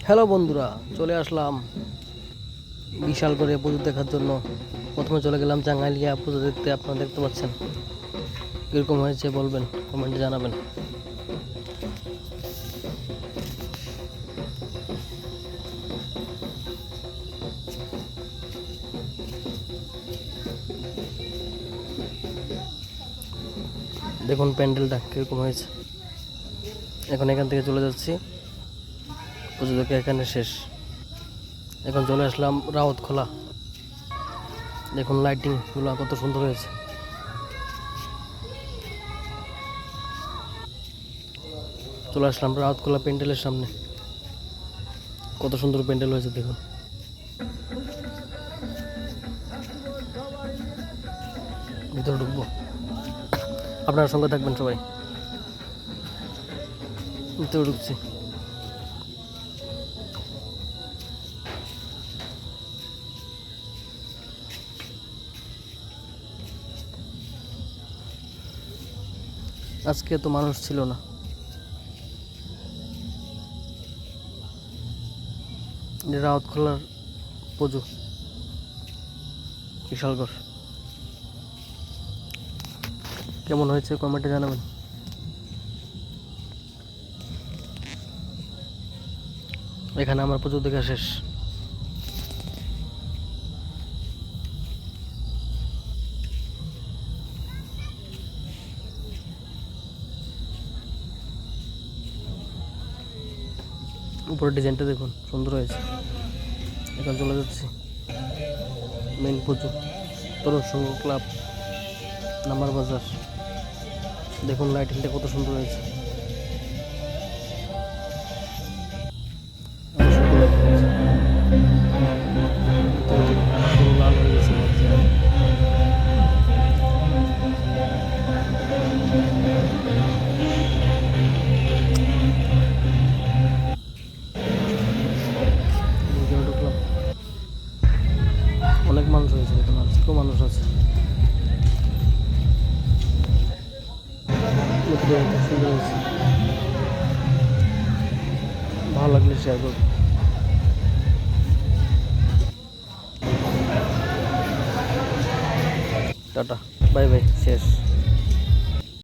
Hello বন্ধুরা, চলে আসলাম বিশাল করে পুজো দেখার জন্য। প্রথমে চলে গেলাম চাঙ্গাইলিয়া পুজো দেখতে। আপনারা দেখতে পাচ্ছেন কীরকম হয়েছে বলবেন, কমেন্টে জানাবেন। দেখুন প্যান্ডেলটা কীরকম হয়েছে। এখন এখান থেকে চলে যাচ্ছি, পুজো দেখে এখানে শেষ। এখন চলে আসলাম রাউতখোলা। দেখুন লাইটিংগুলো কত সুন্দর হয়েছে। চলে আসলাম রাউতখোলা প্যান্ডেলের সামনে। কত সুন্দর প্যান্ডেল হয়েছে দেখুন। ভিতরে ঢুকবো, আপনার সঙ্গে থাকবেন সবাই। ভিতরে ঢুকছি। আজকে তো মানুষ ছিল না। রাউতখোলার পুজো বিশালগড়। কেমন হয়েছে কমেন্টে জানাবেন। এখানে আমার পুজো দেখা শেষ। উপরের ডিজাইনটা দেখুন, সুন্দর হয়েছে। এখন চলে যাচ্ছি মেইন পুজো, তরুণ সংঘ ক্লাব, নাম্বার বাজার। দেখুন লাইটিংটা কত সুন্দর হয়েছে। লাল হয়ে গেছে। অনেক মানুষ হয়েছে, দেখুন আজকেও মানুষ আছে। সুন্দর হয়েছে, ভালো লাগলে শেয়ার করুন। টাটা, বাই বাই, শেষ।